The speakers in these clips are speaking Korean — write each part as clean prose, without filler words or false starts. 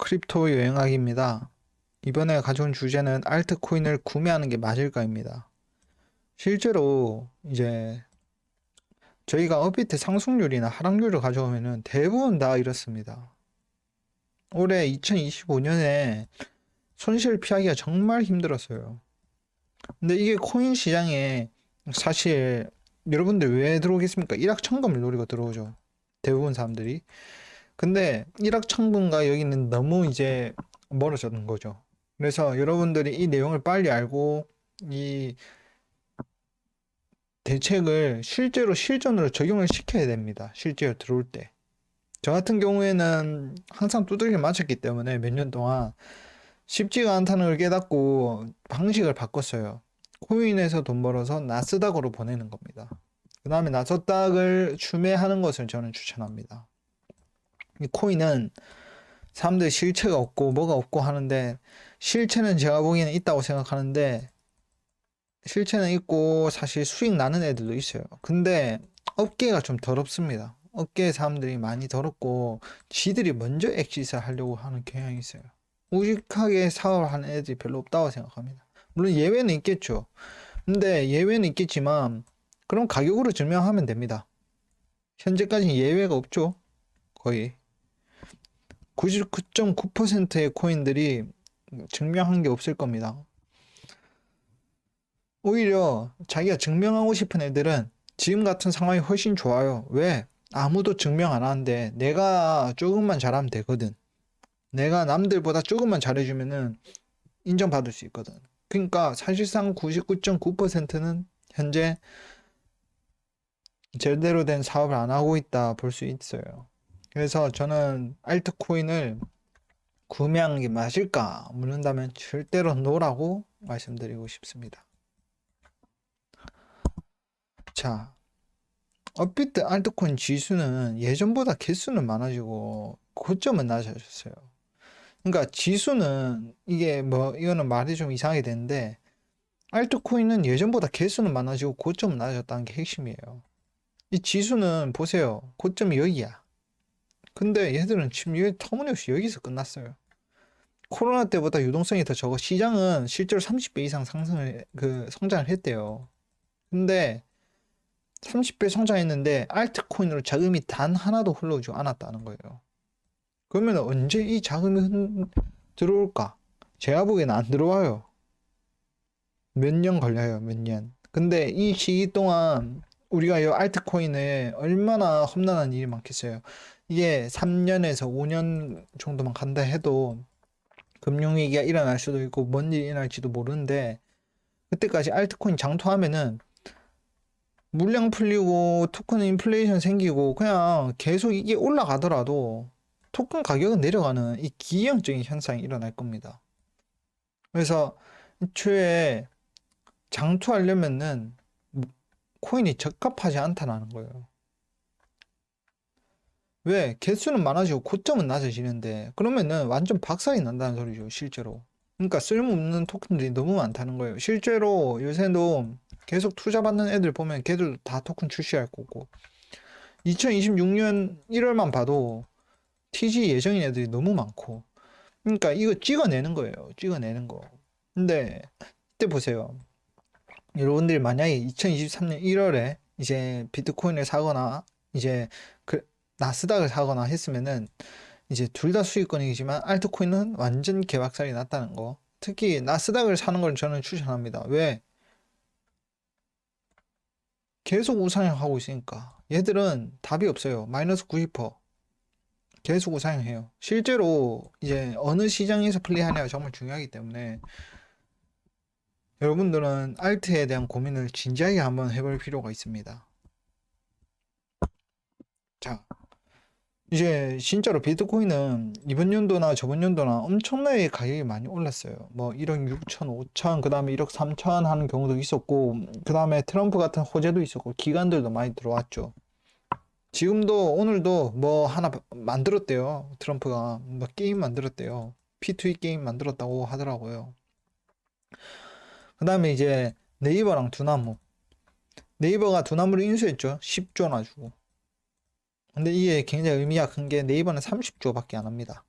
크립토 여행학입니다. 이번에 가져온 주제는 알트코인을 구매하는 게 맞을까입니다. 실제로 이제 저희가 업비트 상승률이나 하락률을 가져오면은 대부분 다 이렇습니다. 올해 2025년에 손실 피하기가 정말 힘들었어요. 근데 이게 코인 시장에 사실 여러분들 왜 들어오겠습니까? 일확천금을 노리고 들어오죠. 대부분 사람들이. 근데 일확천금과 여기는 너무 이제 멀어졌는 거죠. 그래서 여러분들이 이 내용을 빨리 알고 이 대책을 실제로 실전으로 적용을 시켜야 됩니다. 실제로 들어올 때. 저 같은 경우에는 항상 두들겨 맞았기 때문에 몇 년 동안 쉽지가 않다는 걸 깨닫고 방식을 바꿨어요. 코인에서 돈 벌어서 나스닥으로 보내는 겁니다. 그 다음에 나스닥을 추매하는 것을 저는 추천합니다. 이 코인은 사람들이 실체가 없고 뭐가 없고 하는데 실체는 제가 보기에는 있다고 생각하는데 실체는 있고 사실 수익 나는 애들도 있어요. 근데 업계가 좀 더럽습니다. 업계 사람들이 많이 더럽고 지들이 먼저 엑짓을 하려고 하는 경향이 있어요. 우직하게 사업을 하는 애들이 별로 없다고 생각합니다. 물론 예외는 있겠죠. 근데 예외는 있겠지만 그럼 가격으로 증명하면 됩니다. 현재까지 예외가 없죠. 거의 99.9%의 코인들이 증명한 게 없을 겁니다. 오히려 자기가 증명하고 싶은 애들은 지금 같은 상황이 훨씬 좋아요. 왜? 아무도 증명 안 하는데 내가 조금만 잘하면 되거든. 내가 남들보다 조금만 잘해주면은 인정받을 수 있거든. 그러니까 사실상 99.9%는 현재 제대로 된 사업을 안 하고 있다 볼 수 있어요. 그래서 저는 알트코인을 구매하는 게 맞을까 묻는다면 절대로 노라고 말씀드리고 싶습니다. 자, 업비트 알트코인 지수는 예전보다 개수는 많아지고 고점은 낮아졌어요. 그러니까 지수는 이게 뭐 이거는 말이 좀 이상하게 되는데 알트코인은 예전보다 개수는 많아지고 고점은 낮아졌다는 게 핵심이에요. 이 지수는 보세요. 고점이 여기야. 근데 얘들은 지금 여기 터무니없이 여기서 끝났어요. 코로나 때보다 유동성이 더 적어 시장은 실제로 30배 이상 성장을 했대요. 근데 30배 성장했는데 알트코인으로 자금이 단 하나도 흘러오지 않았다는 거예요. 그러면 언제 이 자금이 들어올까? 제가 보기에는 안 들어와요. 몇 년 걸려요, 몇 년. 근데 이 시기 동안 우리가 이 알트코인에 얼마나 험난한 일이 많겠어요. 이게 3년에서 5년 정도만 간다 해도 금융위기가 일어날 수도 있고 뭔 일이 일어날지도 모르는데 그때까지 알트코인 장투하면은 물량 풀리고 토큰 인플레이션 생기고 그냥 계속 이게 올라가더라도 토큰 가격은 내려가는 이 기형적인 현상이 일어날 겁니다. 그래서 애초에 장투하려면은 코인이 적합하지 않다는 거예요. 왜? 개수는 많아지고 고점은 낮아지는데 그러면은 완전 박살이 난다는 소리죠, 실제로. 그러니까 쓸모없는 토큰들이 너무 많다는 거예요. 실제로 요새도 계속 투자받는 애들 보면 걔들도 다 토큰 출시할 거고 2026년 1월만 봐도 TG 예정인 애들이 너무 많고 그러니까 이거 찍어내는 거예요. 찍어내는 거. 근데 이때 보세요. 여러분들이 만약에 2023년 1월에 이제 비트코인을 사거나 이제 그 나스닥을 사거나 했으면은 이제 둘 다 수익권이지만 알트코인은 완전 개박살이 났다는 거. 특히 나스닥을 사는 걸 저는 추천합니다. 왜? 계속 우상향하고 있으니까. 얘들은 답이 없어요. 마이너스 90%. 계속 우상향해요. 실제로 이제 어느 시장에서 플레이하냐가 정말 중요하기 때문에 여러분들은 알트에 대한 고민을 진지하게 한번 해볼 필요가 있습니다. 자, 이제 진짜로 비트코인은 이번 연도나 저번 연도나 엄청나게 가격이 많이 올랐어요. 뭐 1억 6천, 5천, 그 다음에 1억 3천 하는 경우도 있었고, 그 다음에 트럼프 같은 호재도 있었고, 기관들도 많이 들어왔죠. 지금도 오늘도 뭐 하나 만들었대요. 트럼프가 뭐 게임 만들었대요. P2E 게임 만들었다고 하더라고요. 그 다음에 이제 네이버랑 두나무. 네이버가 두나무를 인수했죠. 10조나 주고. 근데 이게 굉장히 의미가 큰 게 네이버는 30조밖에 안 합니다.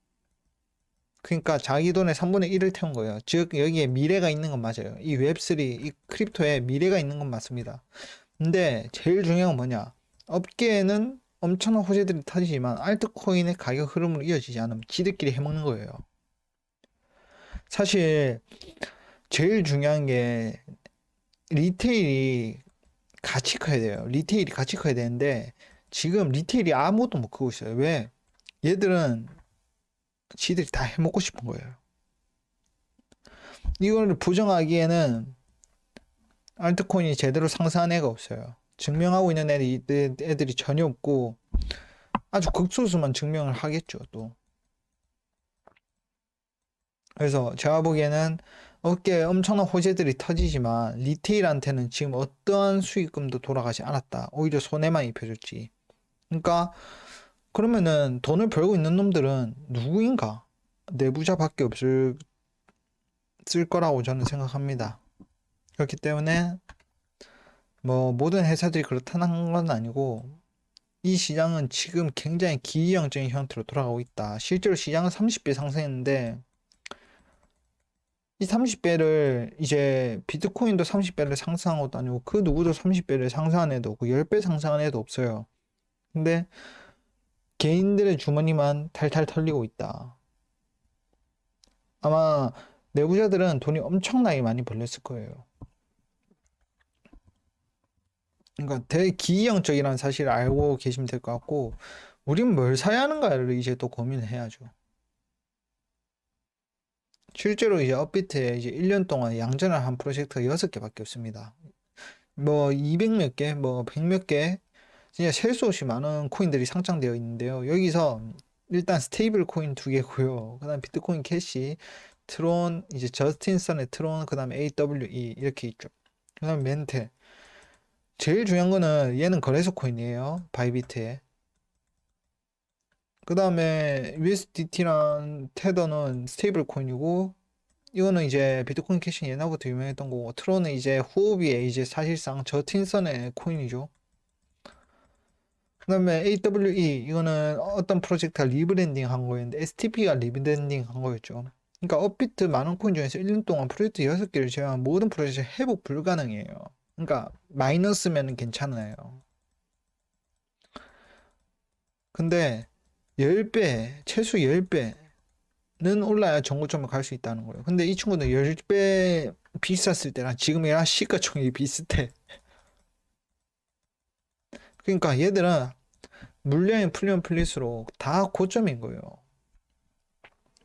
그러니까 자기 돈의 3분의 1을 태운 거예요. 즉 여기에 미래가 있는 건 맞아요. 이 웹3, 이 크립토에 미래가 있는 건 맞습니다. 근데 제일 중요한 건 뭐냐? 업계에는 엄청난 호재들이 터지지만 알트코인의 가격 흐름으로 이어지지 않으면 지들끼리 해먹는 거예요. 사실 제일 중요한 게 리테일이 같이 커야 돼요. 리테일이 같이 커야 되는데 지금 리테일이 아무것도 못 크고 있어요. 왜? 얘들은 지들이 다 해먹고 싶은 거예요. 이걸 부정하기에는 알트코인이 제대로 상승한 애가 없어요. 증명하고 있는 애들이 전혀 없고 아주 극소수만 증명을 하겠죠, 또. 그래서 제가 보기에는 업계에 엄청난 호재들이 터지지만 리테일한테는 지금 어떠한 수익금도 돌아가지 않았다. 오히려 손해만 입혀줬지. 그러니까 그러면은 돈을 벌고 있는 놈들은 누구인가? 내부자밖에 없을 거라고 저는 생각합니다. 그렇기 때문에 뭐 모든 회사들이 그렇다는 건 아니고 이 시장은 지금 굉장히 기형적인 형태로 돌아가고 있다. 실제로 시장은 30배 상승했는데 이 30배를 이제 비트코인도 30배를 상승한 것도 아니고 그 누구도 30배를 상승한 애도 없고 10배 상승한 애도 없어요. 근데 개인들의 주머니만 탈탈 털리고 있다. 아마 내부자들은 돈이 엄청나게 많이 벌렸을 거예요. 그러니까 대기형적이라는 사실을 알고 계시면 될 것 같고 우린 뭘 사야 하는가를 이제 또 고민을 해야죠. 실제로 이제 업비트에 이제 1년 동안 양전을 한 프로젝트가 6개밖에 없습니다. 뭐 200 몇 개, 뭐 100 몇 개, 진짜 셀 수 없이 많은 코인들이 상장되어 있는데요. 여기서 일단 스테이블 코인 2개고요. 그다음 비트코인 캐시, 트론, 이제 저스틴 선의 트론, 그다음 AWE 이렇게 있죠. 그다음 멘텔. 제일 중요한 거는 얘는 거래소 코인이에요. 바이비트에. 그 다음에 USDT랑 테더는 스테이블 코인이고 이거는 이제 비트코인 캐시는 옛날부터 유명했던 거고 트론은 이제 후오비의 이제 사실상 저틴선의 코인이죠. 그 다음에 AWE 이거는 어떤 프로젝트가 리브랜딩 한 거였는데 STP가 리브랜딩 한 거였죠. 그러니까 업비트 많은 코인 중에서 1년 동안 프로젝트 6개를 제외한 모든 프로젝트 회복 불가능해요. 그러니까 마이너스면 괜찮아요. 근데 10배, 최소 10배는 올라야 정고점을 갈 수 있다는 거예요. 근데 이 친구는 10배 비쌌을 때랑 지금이랑 시가총액이 비슷해. 그러니까 얘들은 물량이 풀리면 풀릴수록 다 고점인 거예요.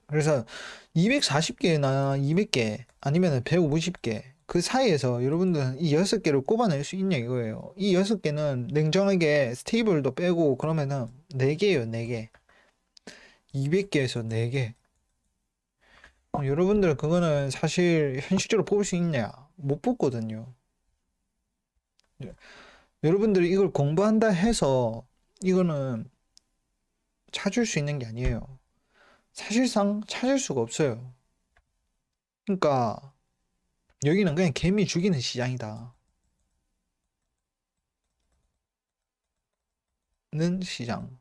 그래서 240개나 200개 아니면 150개 그 사이에서 여러분들은 이 6개를 꼽아낼 수 있냐 이거예요. 이 6개는 냉정하게 스테이블도 빼고 그러면은 4개예요, 4개. 200개에서 4개. 여러분들 그거는 사실 현실적으로 뽑을 수 있냐? 못 뽑거든요. 여러분들이 이걸 공부한다 해서 이거는 찾을 수 있는 게 아니에요. 사실상 찾을 수가 없어요. 그러니까 여기는 그냥 개미 죽이는 시장이다. 는 시장.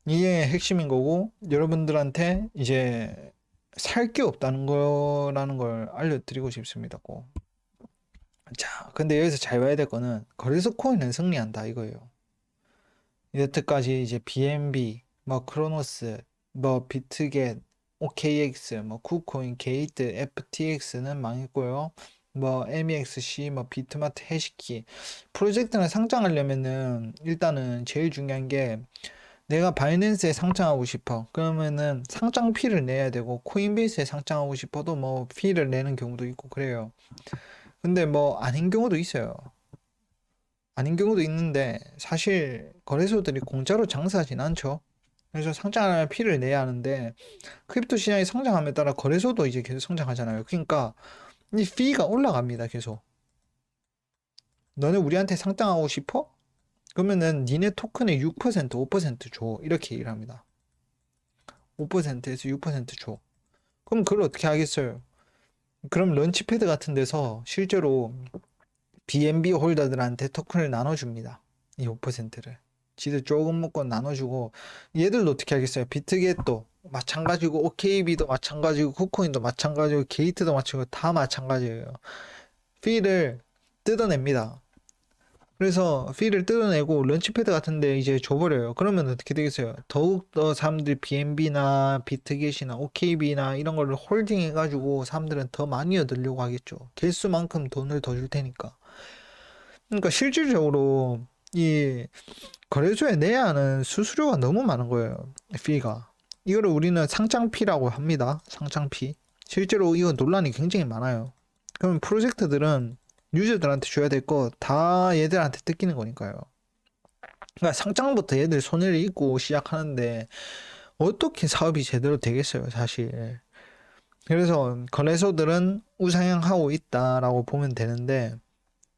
이게 핵심인 거고 여러분들한테 이제 살 게 없다는 거라는 걸 알려드리고 싶습니다. 꼭. 자, 근데 여기서 잘 봐야 될 거는 거래소 코인은 승리한다 이거예요. 여태까지 이제 BNB, 뭐 크로노스, 뭐 비트겟, OKX, 뭐 쿠코인, 게이트, FTX는 망했고요. 뭐 MEXC, 뭐 비트마트, 해시키 프로젝트는 상장하려면은 일단은 제일 중요한 게 내가 바이낸스에 상장하고 싶어. 그러면은 상장 피를 내야 되고 코인베이스에 상장하고 싶어도 뭐 피를 내는 경우도 있고 그래요. 근데 뭐 아닌 경우도 있어요. 아닌 경우도 있는데 사실 거래소들이 공짜로 장사하진 않죠. 그래서 상장할 피를 내야 하는데 크립토 시장이 성장함에 따라 거래소도 이제 계속 성장하잖아요. 그러니까 이 피가 올라갑니다. 계속. 너네 우리한테 상장하고 싶어? 그러면은 니네 토큰의 6%, 5% 줘. 이렇게 얘기를 합니다. 5%에서 6% 줘. 그럼 그걸 어떻게 하겠어요? 그럼 런치패드 같은 데서 실제로 BNB 홀더들한테 토큰을 나눠줍니다. 이 5%를. 지들 조금 먹고 나눠주고. 얘들도 어떻게 하겠어요? 비트겟도 마찬가지고, OKB도 마찬가지고, 쿠코인도 마찬가지고, 게이트도 마찬가지고, 다 마찬가지예요. 피를 뜯어냅니다. 그래서 피를 뜯어내고 런치패드 같은데 이제 줘버려요. 그러면 어떻게 되겠어요? 더욱더 사람들이 BNB나 비트겟이나 OKB나 이런 거를 홀딩 해가지고 사람들은 더 많이 얻으려고 하겠죠. 개수만큼 돈을 더 줄 테니까. 그러니까 실질적으로 이 거래소에 내야 하는 수수료가 너무 많은 거예요. 피가. 이거를 우리는 상장피라고 합니다. 상장피. 실제로 이거 논란이 굉장히 많아요. 그럼 프로젝트들은 유저들한테 줘야 될 거 다 얘들한테 뜯기는 거니까요. 그러니까 상장부터 얘들 손해를 입고 시작하는데 어떻게 사업이 제대로 되겠어요, 사실. 그래서 거래소들은 우상향하고 있다라고 보면 되는데,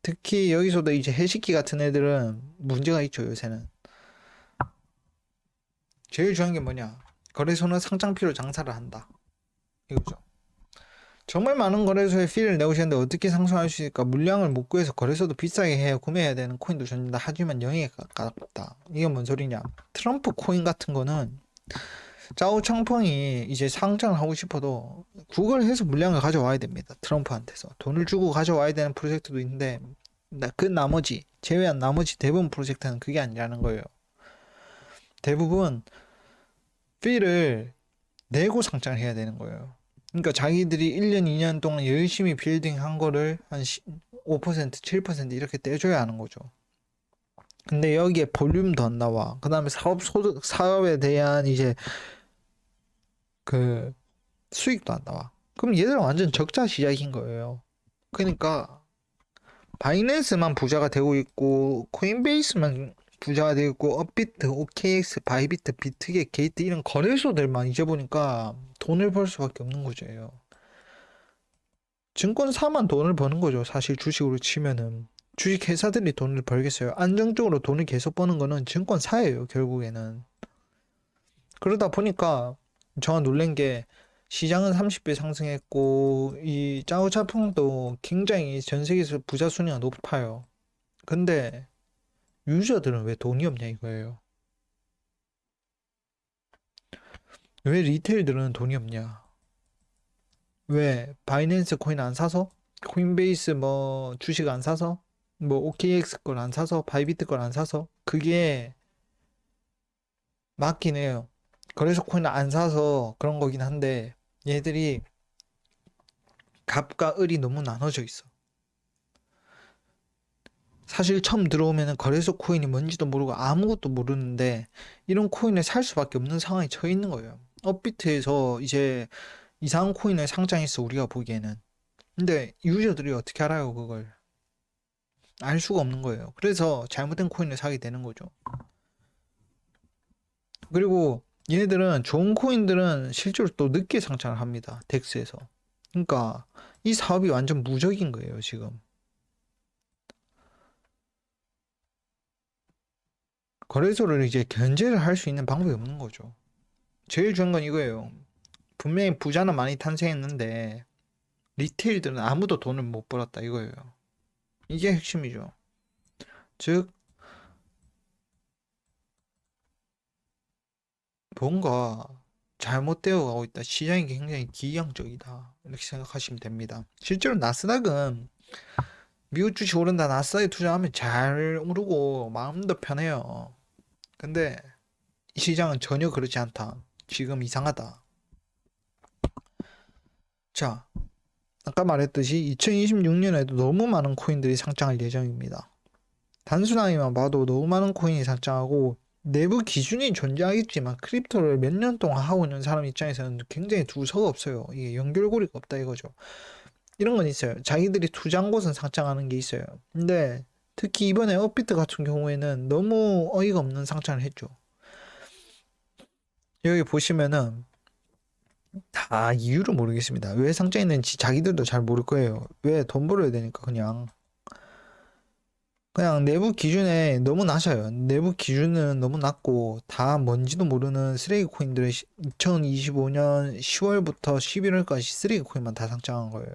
특히 여기서도 이제 해시키 같은 애들은 문제가 있죠, 요새는. 제일 중요한 게 뭐냐? 거래소는 상장피로 장사를 한다. 이거죠. 정말 많은 거래소에 피를 내오시는데 어떻게 상승할 수 있을까? 물량을 못 구해서 거래소도 비싸게 해야 구매해야 되는 코인도 존재한다. 하지만 영에 가깝다. 이게 뭔 소리냐? 트럼프 코인 같은 거는 짜오 청펑이 이제 상장을 하고 싶어도 구걸해서 물량을 가져와야 됩니다. 트럼프한테서 돈을 주고 가져와야 되는 프로젝트도 있는데 그 나머지 제외한 나머지 대부분 프로젝트는 그게 아니라는 거예요. 대부분 피를 내고 상장을 해야 되는 거예요. 그러니까 자기들이 1년, 2년 동안 열심히 빌딩 한 거를 한 5%, 7% 이렇게 떼줘야 하는 거죠. 근데 여기에 볼륨도 안 나와. 그 다음에 사업에 대한 이제 그 수익도 안 나와. 그럼 얘들은 완전 적자 시작인 거예요. 그러니까 바이낸스만 부자가 되고 있고 코인베이스만 부자가 되고 있고 업비트, OKX, 바이비트, 비트겟, 게이트 이런 거래소들만 이제 보니까 돈을 벌 수밖에 없는 거죠. 증권사만 돈을 버는 거죠. 사실 주식으로 치면은 주식 회사들이 돈을 벌겠어요. 안정적으로 돈을 계속 버는 거는 증권사예요. 결국에는. 그러다 보니까 저가 놀란 게 시장은 30배 상승했고 이 짜오차풍도 굉장히 전 세계에서 부자 순위가 높아요. 근데 유저들은 왜 돈이 없냐 이거예요. 왜 리테일들은 돈이 없냐? 왜 바이낸스 코인 안 사서? 코인베이스 뭐 주식 안 사서? 뭐 OKX 걸 안 사서? 바이비트 걸 안 사서? 그게 맞긴 해요. 거래소 코인 안 사서 그런 거긴 한데 얘들이 갑과 을이 너무 나눠져 있어. 사실 처음 들어오면은 거래소 코인이 뭔지도 모르고 아무것도 모르는데 이런 코인을 살 수밖에 없는 상황에 처해 있는 거예요. 업비트에서 이제 이상한 코인을 상장했어 우리가 보기에는. 근데 유저들이 어떻게 알아요 그걸? 알 수가 없는 거예요. 그래서 잘못된 코인을 사게 되는 거죠. 그리고 얘네들은 좋은 코인들은 실제로 또 늦게 상장을 합니다. 덱스에서. 그러니까 이 사업이 완전 무적인 거예요 지금. 거래소를 이제 견제를 할 수 있는 방법이 없는 거죠. 제일 중요한 건 이거예요. 분명히 부자는 많이 탄생했는데 리테일들은 아무도 돈을 못 벌었다 이거예요. 이게 핵심이죠. 즉 뭔가 잘못되어 가고 있다. 시장이 굉장히 기형적이다. 이렇게 생각하시면 됩니다. 실제로 나스닥은 미국 주식 오른다 나스닥에 투자하면 잘 오르고 마음도 편해요. 근데 이 시장은 전혀 그렇지 않다. 지금 이상하다. 자, 아까 말했듯이 2026년에도 너무 많은 코인들이 상장할 예정입니다. 단순하게만 봐도 너무 많은 코인이 상장하고 내부 기준이 존재하겠지만 크립토를 몇 년 동안 하고 있는 사람 입장에서는 굉장히 두서가 없어요. 이게 연결고리가 없다 이거죠. 이런 건 있어요. 자기들이 투자한 곳은 상장하는 게 있어요. 근데 특히 이번에 업비트 같은 경우에는 너무 어이가 없는 상장을 했죠. 여기 보시면은 다 이유를 모르겠습니다. 왜 상장했는지 자기들도 잘 모를 거예요. 왜 돈 벌어야 되니까 그냥 내부 기준에 너무 낮아요. 내부 기준은 너무 낮고 다 뭔지도 모르는 쓰레기 코인들을 2025년 10월부터 11월까지 쓰레기 코인만 다 상장한 거예요.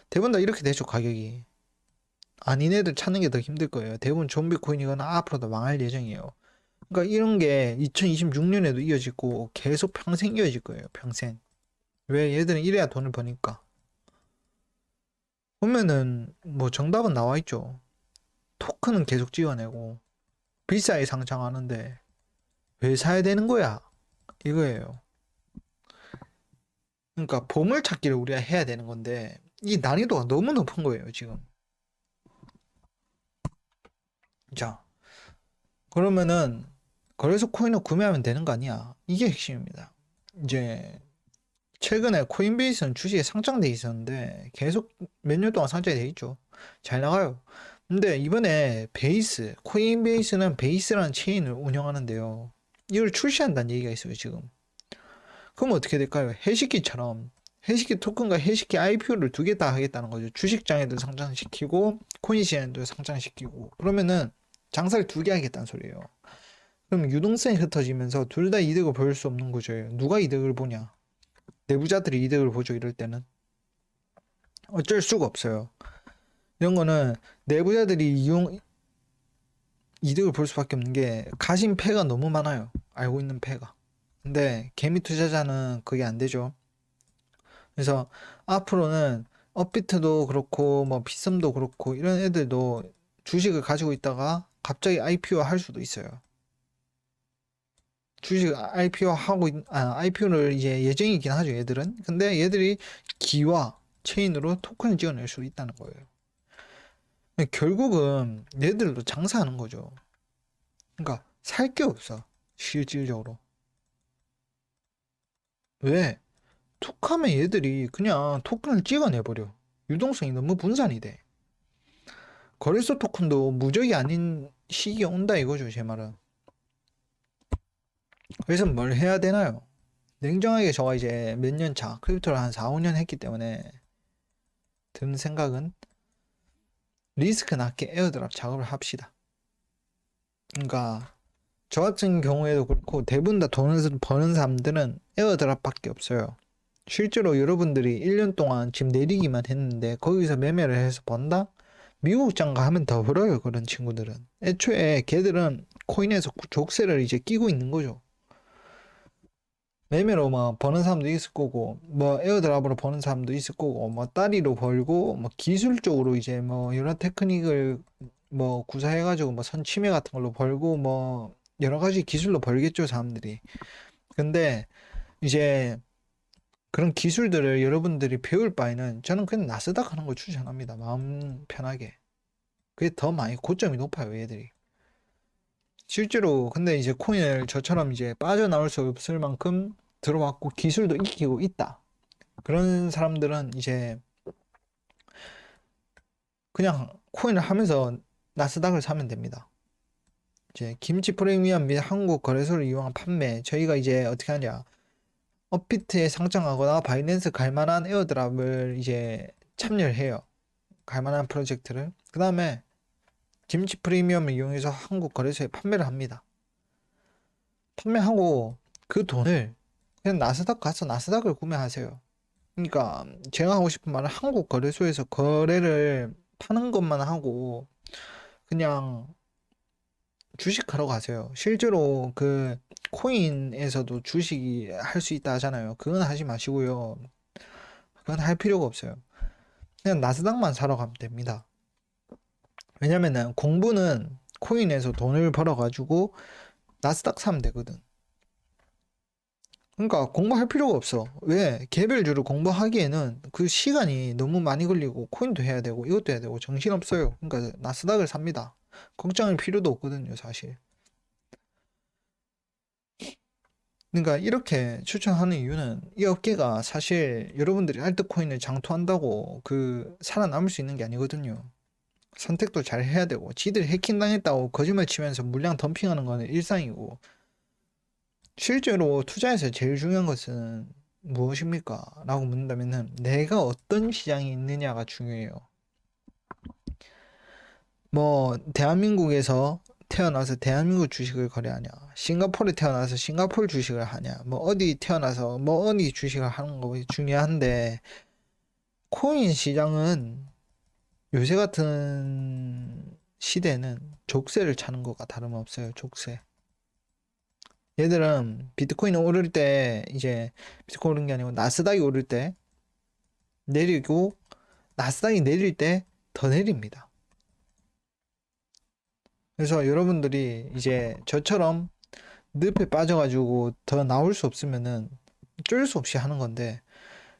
대부분 다 이렇게 되죠, 가격이. 아닌 애들 찾는 게 더 힘들 거예요. 대부분 좀비 코인이거나 앞으로도 망할 예정이에요. 그러니까 이런 게 2026년에도 이어지고 계속 평생 이어질 거예요. 평생. 왜? 얘들은 이래야 돈을 버니까. 보면은 뭐 정답은 나와 있죠. 토큰은 계속 찍어내고 비싸게 상장하는데 왜 사야 되는 거야? 이거예요. 그러니까 보물찾기를 우리가 해야 되는 건데 이 난이도가 너무 높은 거예요, 지금. 자, 그러면은 거래소 코인을 구매하면 되는 거 아니야? 이게 핵심입니다. 이제 최근에 코인베이스는 주식에 상장돼 있었는데 계속 몇 년 동안 상장이 돼 있죠. 잘 나가요. 근데 이번에 코인베이스는 베이스라는 체인을 운영하는데요. 이걸 출시한다는 얘기가 있어요, 지금. 그럼 어떻게 될까요? 해시키처럼 해시키 토큰과 해시키 IPO를 두 개 다 하겠다는 거죠. 주식장에도 상장시키고 코인 시장에도 상장시키고 그러면은 장사를 두 개 하겠다는 소리예요. 그럼 유동성이 흩어지면서 둘 다 이득을 볼 수 없는 거죠. 누가 이득을 보냐? 내부자들이 이득을 보죠. 이럴 때는 어쩔 수가 없어요. 이런 거는 내부자들이 이득을 볼 수밖에 없는 게 가진 패가 너무 많아요. 알고 있는 패가. 근데 개미 투자자는 그게 안 되죠. 그래서 앞으로는 업비트도 그렇고 뭐 비썸도 그렇고 이런 애들도 주식을 가지고 있다가 갑자기 IPO 할 수도 있어요. 주식 IPO IPO를 이제 예정이긴 하죠, 얘들은. 근데 얘들이 기와 체인으로 토큰을 찍어낼 수 있다는 거예요. 결국은 얘들도 장사하는 거죠. 그러니까 살 게 없어, 실질적으로. 왜? 툭하면 얘들이 그냥 토큰을 찍어내버려. 유동성이 너무 분산이 돼. 거래소 토큰도 무적이 아닌 시기가 온다 이거죠, 제 말은. 그래서 뭘 해야 되나요? 냉정하게 저가 이제 몇 년 차, 크립토를 한 4, 5년 했기 때문에 드는 생각은 리스크 낮게 에어드랍 작업을 합시다. 그러니까 저 같은 경우에도 그렇고 대부분 다 돈을 버는 사람들은 에어드랍밖에 없어요. 실제로 여러분들이 1년 동안 지금 내리기만 했는데 거기서 매매를 해서 번다? 미국 장가 하면 더 벌어요, 그런 친구들은. 애초에 걔들은 코인에서 족쇄를 이제 끼고 있는 거죠. 매매로 뭐 버는 사람도 있을 거고, 뭐 에어드랍으로 버는 사람도 있을 거고, 뭐 따리로 벌고, 뭐 기술적으로 이제 뭐 여러 테크닉을 뭐 구사해가지고 뭐 선침해 같은 걸로 벌고, 뭐 여러 가지 기술로 벌겠죠, 사람들이. 근데 이제 그런 기술들을 여러분들이 배울 바에는 저는 그냥 나스닥 하는 걸 추천합니다. 마음 편하게. 그게 더 많이 고점이 높아요, 얘들이. 실제로 근데 이제 코인을 저처럼 이제 빠져나올 수 없을 만큼 들어왔고 기술도 익히고 있다. 그런 사람들은 이제 그냥 코인을 하면서 나스닥을 사면 됩니다. 이제 김치 프리미엄 및 한국 거래소를 이용한 판매 저희가 이제 어떻게 하냐 업비트에 상장하거나 바이낸스 갈만한 에어드랍을 이제 참여를 해요. 갈만한 프로젝트를 그 다음에 김치 프리미엄을 이용해서 한국 거래소에 판매를 합니다. 판매하고 그 돈을 그냥 나스닥 가서 나스닥을 구매하세요. 그러니까 제가 하고 싶은 말은 한국 거래소에서 거래를 파는 것만 하고 그냥 주식하러 가세요. 실제로 그 코인에서도 주식이 할 수 있다 하잖아요. 그건 하지 마시고요. 그건 할 필요가 없어요. 그냥 나스닥만 사러 가면 됩니다. 왜냐면은 공부는 코인에서 돈을 벌어가지고 나스닥 사면 되거든. 그러니까 공부할 필요가 없어. 왜? 개별주를 공부하기에는 그 시간이 너무 많이 걸리고 코인도 해야 되고 이것도 해야 되고 정신없어요. 그러니까 나스닥을 삽니다. 걱정할 필요도 없거든요, 사실. 그러니까 이렇게 추천하는 이유는 이 업계가 사실 여러분들이 알트코인을 장투한다고 그 살아남을 수 있는 게 아니거든요. 선택도 잘 해야 되고 지들 해킹당했다고 거짓말 치면서 물량 덤핑하는 거는 일상이고 실제로 투자에서 제일 중요한 것은 무엇입니까? 라고 묻는다면은 내가 어떤 시장에 있느냐가 중요해요. 뭐 대한민국에서 태어나서 대한민국 주식을 거래하냐, 싱가포르에 태어나서 싱가포르 주식을 하냐, 뭐 어디 태어나서 뭐 어디 주식을 하는 거 중요한데 코인 시장은 요새 같은 시대는 족쇄를 차는 거가 다름없어요. 족쇄. 얘들은 비트코인 오를 때 이제 비트코인 오른 게 아니고 나스닥이 오를 때 내리고 나스닥이 내릴 때 더 내립니다. 그래서 여러분들이 이제 저처럼 늪에 빠져가지고 더 나올 수 없으면은 어쩔 수 없이 하는 건데,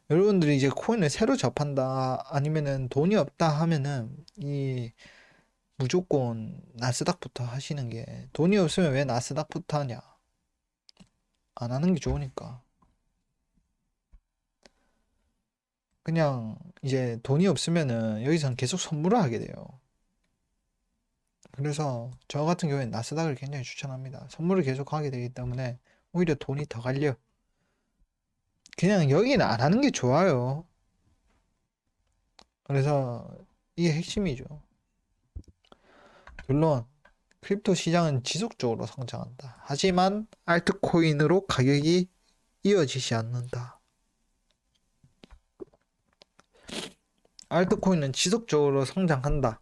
여러분들이 이제 코인을 새로 접한다 아니면은 돈이 없다 하면은 이 무조건 나스닥부터 하시는 게, 돈이 없으면 왜 나스닥부터 하냐, 안 하는 게 좋으니까. 그냥 이제 돈이 없으면은 여기서는 계속 선물을 하게 돼요. 그래서 저 같은 경우에 나스닥을 굉장히 추천합니다. 선물을 계속 하게 되기 때문에 오히려 돈이 더 갈려. 그냥 여기는 안 하는 게 좋아요. 그래서 이게 핵심이죠. 물론 크립토 시장은 지속적으로 성장한다. 하지만 알트코인으로 가격이 이어지지 않는다. 알트코인은 지속적으로 성장한다.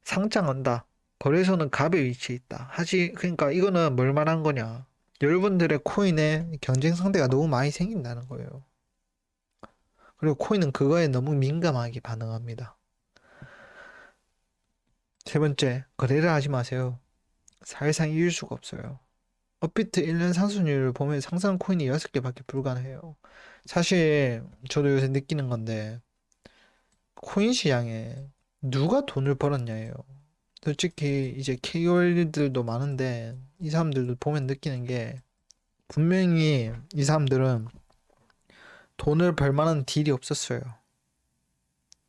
상장한다. 거래소는 갑의 위치에 있다. 그러니까 이거는 뭘 말한 거냐? 여러분들의 코인에 경쟁 상대가 너무 많이 생긴다는 거예요. 그리고 코인은 그거에 너무 민감하게 반응합니다. 세 번째, 거래를 하지 마세요. 사실상 이길 수가 없어요. 업비트 1년 상승률을 보면 상승 코인이 6개밖에 불가능해요. 사실 저도 요새 느끼는 건데, 코인 시장에 누가 돈을 벌었냐예요. 솔직히 이제 KOL들도 많은데 이 사람들도 보면 느끼는 게, 분명히 이 사람들은 돈을 벌 만한 딜이 없었어요.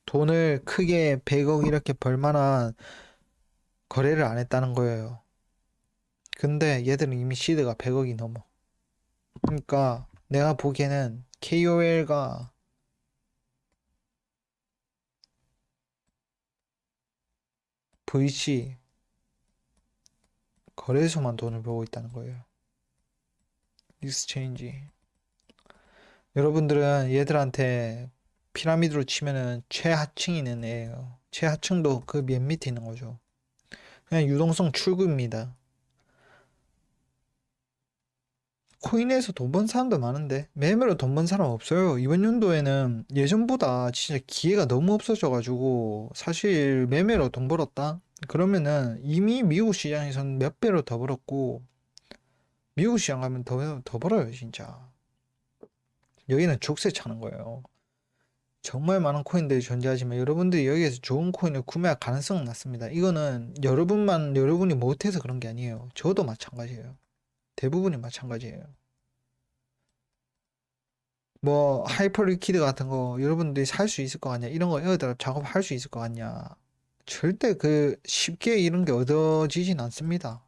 돈을 크게 100억 이렇게 벌 만한 거래를 안 했다는 거예요. 근데 얘들은 이미 시드가 100억이 넘어. 그러니까 내가 보기에는 KOL과 VC 거래소만 돈을 벌고 있다는 거예요. 익스체인지. 여러분들은 얘들한테 피라미드로 치면은 최하층이 있는 애예요. 최하층도 그 맨 밑에 있는 거죠. 그냥 유동성 출구입니다. 코인에서 돈 번 사람도 많은데 매매로 돈 번 사람 없어요. 이번 연도에는 예전보다 진짜 기회가 너무 없어져가지고, 사실 매매로 돈 벌었다? 그러면은 이미 미국 시장에서는 몇 배로 더 벌었고, 미국 시장 가면 더 벌어요, 진짜. 여기는 족쇄 차는 거예요. 정말 많은 코인들이 존재하지만 여러분들이 여기에서 좋은 코인을 구매할 가능성은 낮습니다. 이거는 여러분이 못해서 그런 게 아니에요. 저도 마찬가지예요. 대부분이 마찬가지예요. 뭐 하이퍼 리퀴드 같은 거 여러분들이 살 수 있을 것 같냐, 이런 거 에어드랍 작업할 수 있을 것 같냐, 절대 그 쉽게 이런 게 얻어지진 않습니다.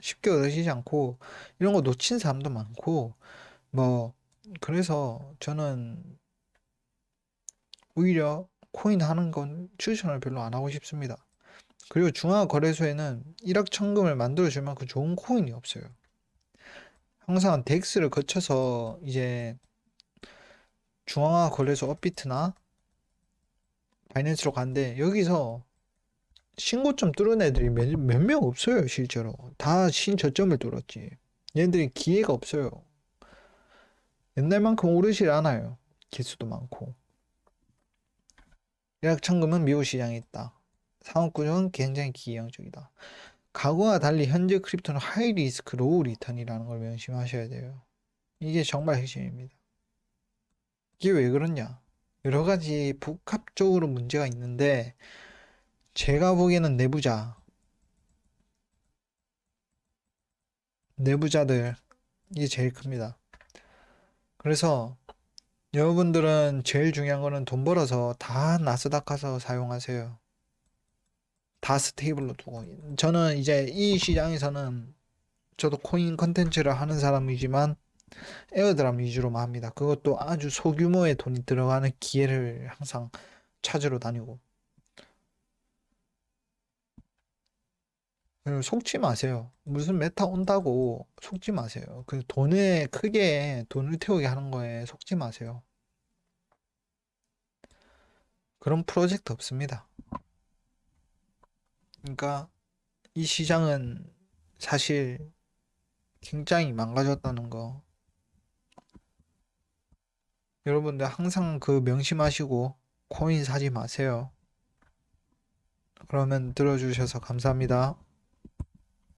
쉽게 얻어지지 않고 이런 거 놓친 사람도 많고, 뭐 그래서 저는 오히려 코인 하는 건 추천을 별로 안 하고 싶습니다. 그리고 중앙거래소에는 일확천금을 만들어줄 만큼 좋은 코인이 없어요. 항상 덱스를 거쳐서 이제 중앙거래소 업비트나 바이낸스로 간대. 여기서 신고점 뚫은 애들이 몇 명 없어요, 실제로. 다 신저점을 뚫었지. 얘네들이 기회가 없어요. 옛날만큼 오르질 않아요. 기수도 많고. 일확천금은 미국 시장에 있다. 상업구조는 굉장히 기형적이다. 과거와 달리 현재 크립토는 하이 리스크 로우 리턴이라는 걸 명심하셔야 돼요. 이게 정말 핵심입니다. 이게 왜 그러냐? 여러 가지 복합적으로 문제가 있는데, 제가 보기에는 내부자들, 이게 제일 큽니다. 그래서 여러분들은 제일 중요한 거는 돈 벌어서 다 나스닥 가서 사용하세요. 다 스테이블로 두고. 저는 이제 이 시장에서는, 저도 코인 컨텐츠를 하는 사람이지만 에어드랍 위주로만 합니다. 그것도 아주 소규모의 돈이 들어가는 기회를 항상 찾으러 다니고. 그리고 속지 마세요. 무슨 메타 온다고 속지 마세요. 그 돈에 크게 돈을 태우게 하는 거에 속지 마세요. 그런 프로젝트 없습니다. 그러니까 이 시장은 사실 굉장히 망가졌다는 거 여러분들 항상 그 명심하시고 코인 사지 마세요. 그러면 들어주셔서 감사합니다.